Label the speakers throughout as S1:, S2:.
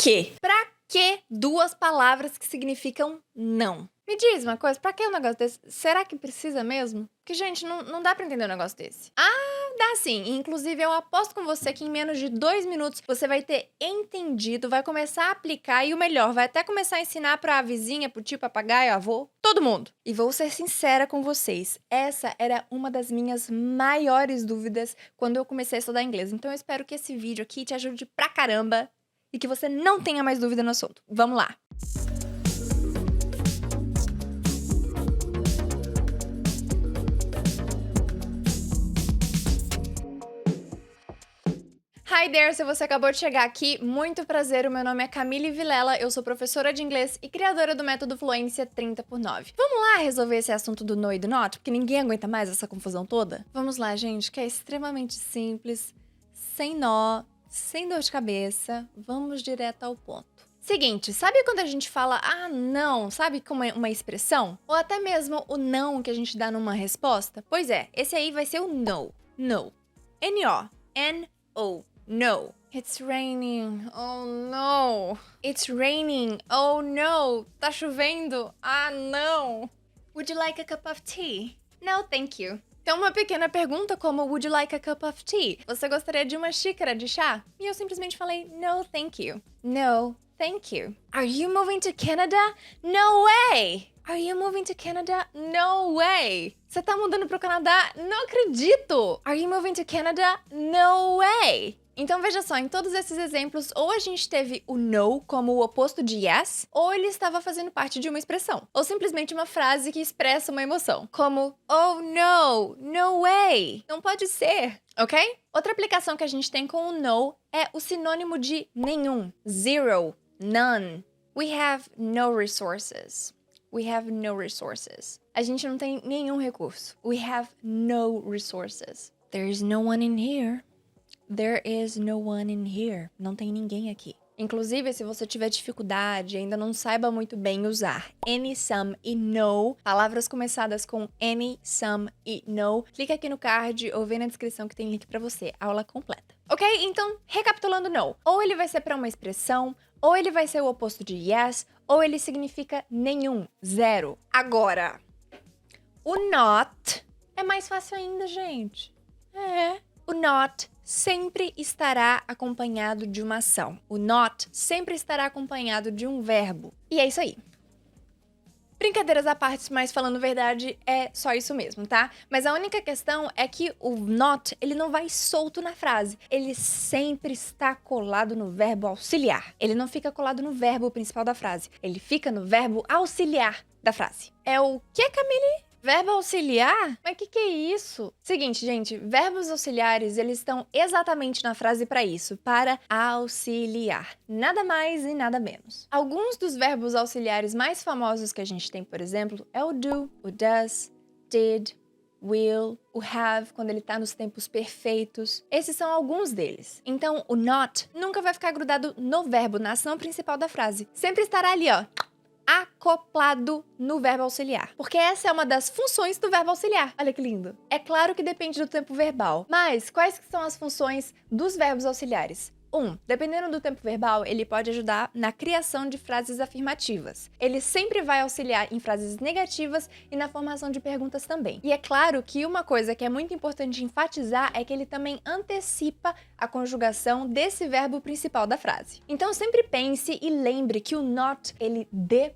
S1: quê? Pra que duas palavras que significam não? Me diz uma coisa, pra que um negócio desse? Será que precisa mesmo? Porque, gente, não dá pra entender um negócio desse. Ah, dá sim. Inclusive, eu aposto com você que em menos de 2 minutos você vai ter entendido, vai começar a aplicar e o melhor, vai até começar a ensinar pra vizinha, pro tio, papagaio, avô, todo mundo. E vou ser sincera com vocês, essa era uma das minhas maiores dúvidas quando eu comecei a estudar inglês. Então eu espero que esse vídeo aqui te ajude pra caramba e que você não tenha mais dúvida no assunto. Vamos lá! Hi there! Se você acabou de chegar aqui, muito prazer, o meu nome é Camille Vilela, eu sou professora de inglês e criadora do método Fluência 30x9. Vamos lá resolver esse assunto do no e do not, porque ninguém aguenta mais essa confusão toda? Vamos lá, gente, que é extremamente simples, sem nó, sem dor de cabeça, vamos direto ao ponto. Seguinte, sabe quando a gente fala, ah, não, sabe como é uma expressão? Ou até mesmo o não que a gente dá numa resposta? Pois é, esse aí vai ser o no, no, N-O, N-O. No. It's raining. Oh no. It's raining. Oh no. Tá chovendo. Ah, não. Would you like a cup of tea? No, thank you. Então, uma pequena pergunta como Would you like a cup of tea? Você gostaria de uma xícara de chá? E eu simplesmente falei No, thank you. No, thank you. Are you moving to Canada? No way! Are you moving to Canada? No way! Você tá mudando pro Canadá? Não acredito! Are you moving to Canada? No way! Então veja só, em todos esses exemplos, ou a gente teve o no como o oposto de yes, ou ele estava fazendo parte de uma expressão, ou simplesmente uma frase que expressa uma emoção, como oh no, no way, não pode ser, ok? Outra aplicação que a gente tem com o no é o sinônimo de nenhum, zero, none. We have no resources. We have no resources. A gente não tem nenhum recurso. We have no resources. There is no one in here. There is no one in here. Não tem ninguém aqui. Inclusive, se você tiver dificuldade e ainda não saiba muito bem usar any, some e no, palavras começadas com any, some e no, clica aqui no card ou vem na descrição que tem link pra você, aula completa. Ok? Então, recapitulando no. Ou ele vai ser pra uma expressão, ou ele vai ser o oposto de yes, ou ele significa nenhum, zero. Agora, o not é mais fácil ainda, gente. O not sempre estará acompanhado de uma ação. O not sempre estará acompanhado de um verbo. E é isso aí. Brincadeiras à parte, mas falando verdade, é só isso mesmo, tá? Mas a única questão é que o not, ele não vai solto na frase. Ele sempre está colado no verbo auxiliar. Ele não fica colado no verbo principal da frase. Ele fica no verbo auxiliar da frase. É o que, Camille? Verbo auxiliar? Mas que é isso? Seguinte, gente, verbos auxiliares, eles estão exatamente na frase para isso, para auxiliar. Nada mais e nada menos. Alguns dos verbos auxiliares mais famosos que a gente tem, por exemplo, é o do, o does, did, will, o have, quando ele tá nos tempos perfeitos. Esses são alguns deles. Então, o not nunca vai ficar grudado no verbo, na ação principal da frase. Sempre estará ali, ó, acoplado no verbo auxiliar. Porque essa é uma das funções do verbo auxiliar. Olha que lindo. É claro que depende do tempo verbal, mas quais que são as funções dos verbos auxiliares? Dependendo do tempo verbal, ele pode ajudar na criação de frases afirmativas. Ele sempre vai auxiliar em frases negativas e na formação de perguntas também. E é claro que uma coisa que é muito importante enfatizar é que ele também antecipa a conjugação desse verbo principal da frase. Então sempre pense e lembre que o not, ele depende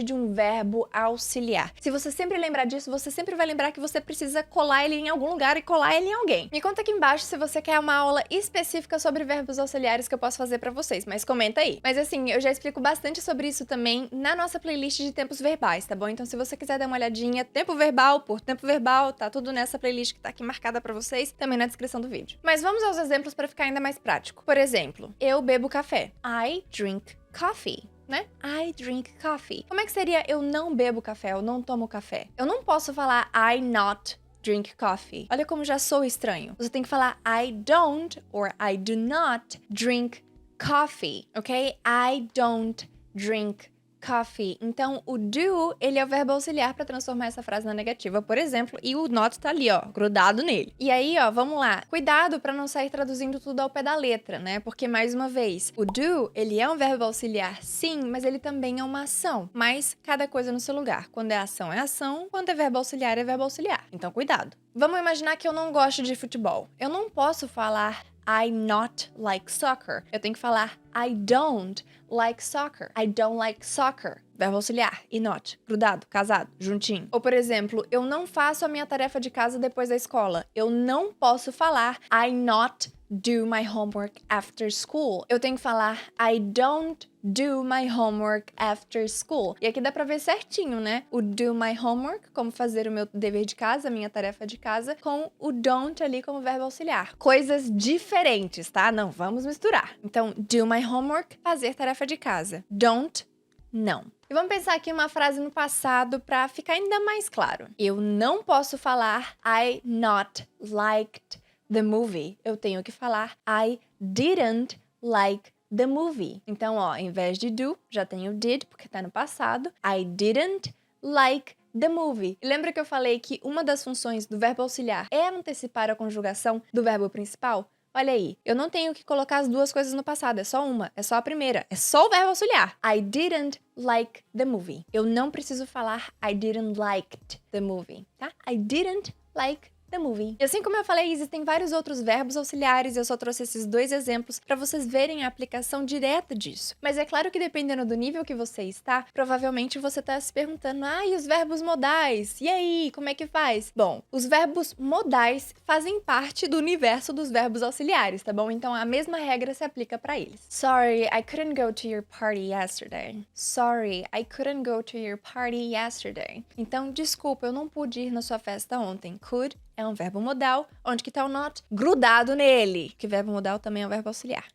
S1: de um verbo auxiliar. Se você sempre lembrar disso, você sempre vai lembrar que você precisa colar ele em algum lugar e colar ele em alguém. Me conta aqui embaixo se você quer uma aula específica sobre verbos auxiliares que eu posso fazer pra vocês, mas comenta aí. Mas assim, eu já explico bastante sobre isso também na nossa playlist de tempos verbais, tá bom? Então se você quiser dar uma olhadinha, tempo verbal por tempo verbal, tá tudo nessa playlist que tá aqui marcada pra vocês, também na descrição do vídeo. Mas vamos aos exemplos pra ficar ainda mais prático. Por exemplo, eu bebo café. I drink coffee. Né? I drink coffee. Como é que seria eu não bebo café, eu não tomo café? Eu não posso falar I not drink coffee. Olha como já sou estranho. Você tem que falar I don't or I do not drink coffee, ok? I don't drink coffee. Então, o do, ele é o verbo auxiliar pra transformar essa frase na negativa, por exemplo, e o not tá ali, ó, grudado nele. E aí, ó, vamos lá. Cuidado pra não sair traduzindo tudo ao pé da letra, né? Porque, mais uma vez, o do, ele é um verbo auxiliar, sim, mas ele também é uma ação. Mas cada coisa no seu lugar. Quando é ação, quando é verbo auxiliar, é verbo auxiliar. Então, cuidado. Vamos imaginar que eu não gosto de futebol. Eu não posso falar I not like soccer. Eu tenho que falar I don't like soccer. I don't like soccer. Verbo auxiliar. E not. Grudado, casado, juntinho. Ou, por exemplo, eu não faço a minha tarefa de casa depois da escola. Eu não posso falar I not do my homework after school. Eu tenho que falar I don't do my homework after school. E aqui dá pra ver certinho, né? O do my homework, como fazer o meu dever de casa, a minha tarefa de casa, com o don't ali como verbo auxiliar. Coisas diferentes, tá? Não vamos misturar. Então, do my homework, fazer tarefa de casa. Don't, não. E vamos pensar aqui uma frase no passado pra ficar ainda mais claro. Eu não posso falar I not liked the movie. Eu tenho que falar I didn't like the movie. Então, ó, em vez de do, já tenho did, porque tá no passado. I didn't like the movie. E lembra que eu falei que uma das funções do verbo auxiliar é antecipar a conjugação do verbo principal? Olha aí, eu não tenho que colocar as duas coisas no passado, é só uma, é só a primeira, é só o verbo auxiliar. I didn't like the movie. Eu não preciso falar I didn't liked the movie, tá? I didn't like the movie. E assim como eu falei, existem vários outros verbos auxiliares, eu só trouxe esses dois exemplos para vocês verem a aplicação direta disso. Mas é claro que dependendo do nível que você está, provavelmente você tá se perguntando, e os verbos modais? E aí, como é que faz? Bom, os verbos modais fazem parte do universo dos verbos auxiliares, tá bom? Então a mesma regra se aplica para eles. Sorry, I couldn't go to your party yesterday. Sorry, I couldn't go to your party yesterday. Então, desculpa, eu não pude ir na sua festa ontem. Could é um verbo modal, onde que tá o not? Grudado nele, que verbo modal também é um verbo auxiliar.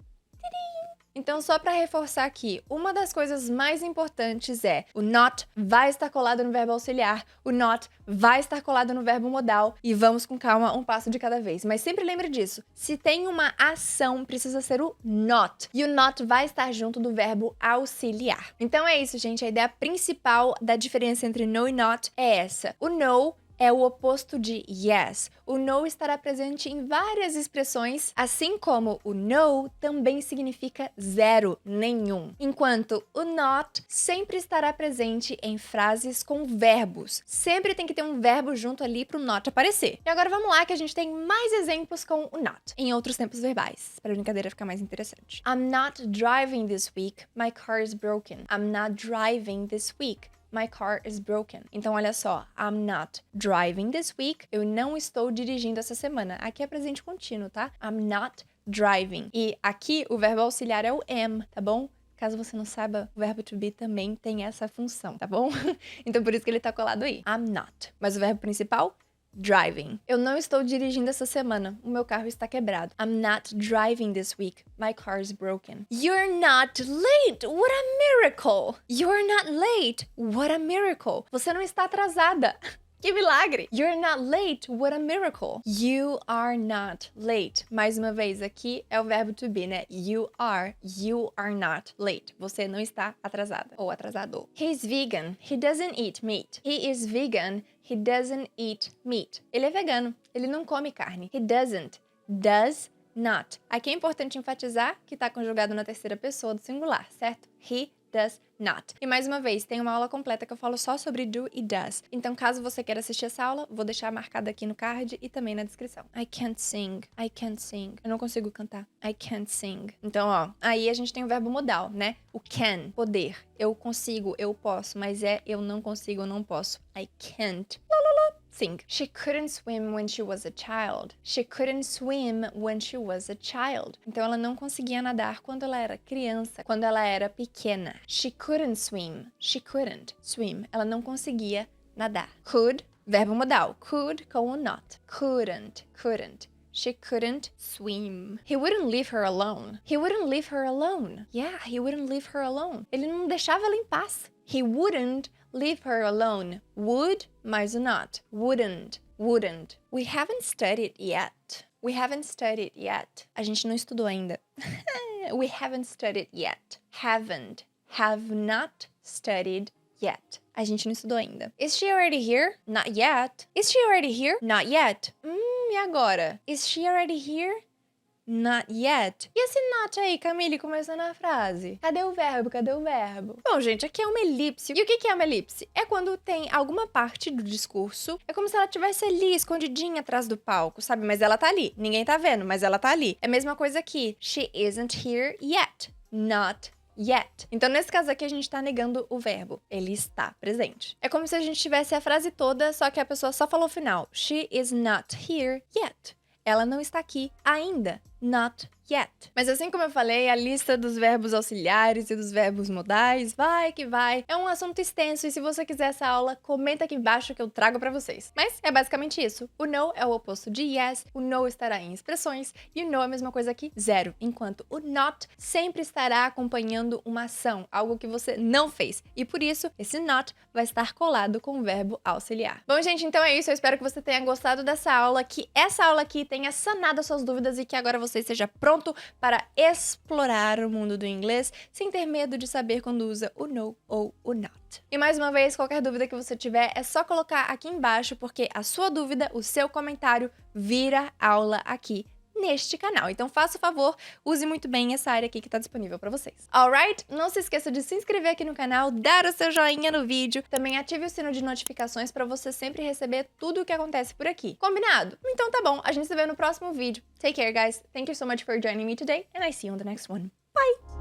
S1: Então, só para reforçar aqui, uma das coisas mais importantes é o not vai estar colado no verbo auxiliar, o not vai estar colado no verbo modal e vamos com calma, um passo de cada vez. Mas sempre lembre disso, se tem uma ação, precisa ser o not. E o not vai estar junto do verbo auxiliar. Então é isso, gente. A ideia principal da diferença entre no e not é essa. O no é o oposto de yes. O no estará presente em várias expressões, assim como o no também significa zero, nenhum. Enquanto o not sempre estará presente em frases com verbos. Sempre tem que ter um verbo junto ali para o not aparecer. E agora vamos lá que a gente tem mais exemplos com o not, em outros tempos verbais, para a brincadeira ficar mais interessante. I'm not driving this week, my car is broken. I'm not driving this week. My car is broken. Então, olha só. I'm not driving this week. Eu não estou dirigindo essa semana. Aqui é presente contínuo, tá? I'm not driving. E aqui o verbo auxiliar é o am, tá bom? Caso você não saiba, o verbo to be também tem essa função, tá bom? Então, por isso que ele tá colado aí. I'm not. Mas o verbo principal? Driving. Eu não estou dirigindo essa semana. O meu carro está quebrado. I'm not driving this week. My car is broken. You're not late. What a miracle. You're not late. What a miracle. Você não está atrasada. Que milagre! You're not late, what a miracle! You are not late. Mais uma vez, aqui é o verbo to be, né? You are not late. Você não está atrasada ou atrasado. He's vegan. He doesn't eat meat. He is vegan. He doesn't eat meat. Ele é vegano. Ele não come carne. He doesn't. Does not. Aqui é importante enfatizar que está conjugado na terceira pessoa do singular, certo? He does not. E mais uma vez, tem uma aula completa que eu falo só sobre do e does. Então, caso você queira assistir essa aula, vou deixar marcada aqui no card e também na descrição. I can't sing. I can't sing. Eu não consigo cantar. I can't sing. Então, ó, aí a gente tem o verbo modal, né? O can, poder. Eu consigo, eu posso, mas é eu não consigo, eu não posso. I can't. Sing. She couldn't swim when she was a child. She couldn't swim when she was a child. Então ela não conseguia nadar quando ela era criança, quando ela era pequena. She couldn't swim. She couldn't swim. Ela não conseguia nadar. Could, verbo modal. Could com o not. Couldn't. She couldn't swim. He wouldn't leave her alone. He wouldn't leave her alone. Yeah, he wouldn't leave her alone. Ele não deixava ela em paz. He wouldn't leave her alone. Would mais o not. Wouldn't. We haven't studied yet. A gente não estudou ainda. We haven't studied yet. Haven't. Have not studied yet. A gente não estudou ainda. Is she already here? Not yet. Is she already here? Not yet. E agora? Is she already here? Not yet. E esse not aí, Camille, começando a frase? Cadê o verbo? Cadê o verbo? Bom, gente, aqui é uma elipse. E o que é uma elipse? É quando tem alguma parte do discurso, é como se ela estivesse ali, escondidinha atrás do palco, sabe? Mas ela tá ali. Ninguém tá vendo, mas ela tá ali. É a mesma coisa aqui. She isn't here yet. Not yet. Então, nesse caso aqui, a gente tá negando o verbo. Ele está presente. É como se a gente tivesse a frase toda, só que a pessoa só falou o final. She is not here yet. Ela não está aqui ainda. Not yet. Mas assim como eu falei, a lista dos verbos auxiliares e dos verbos modais vai que vai. É um assunto extenso e se você quiser essa aula, comenta aqui embaixo que eu trago pra vocês. Mas é basicamente isso. O no é o oposto de yes, o no estará em expressões e o no é a mesma coisa que zero, enquanto o not sempre estará acompanhando uma ação, algo que você não fez. E por isso, esse not vai estar colado com o verbo auxiliar. Bom, gente, então é isso. Eu espero que você tenha gostado dessa aula, que essa aula aqui tenha sanado as suas dúvidas e que agora você esteja pronto para explorar o mundo do inglês sem ter medo de saber quando usa o no ou o not. E mais uma vez, qualquer dúvida que você tiver é só colocar aqui embaixo, porque a sua dúvida, o seu comentário, vira aula aqui neste canal. Então faça o favor, use muito bem essa área aqui que tá disponível pra vocês. Alright? Não se esqueça de se inscrever aqui no canal, dar o seu joinha no vídeo, também ative o sino de notificações pra você sempre receber tudo o que acontece por aqui. Combinado? Então tá bom, a gente se vê no próximo vídeo. Take care, guys. Thank you so much for joining me today, and I see you on the next one. Bye!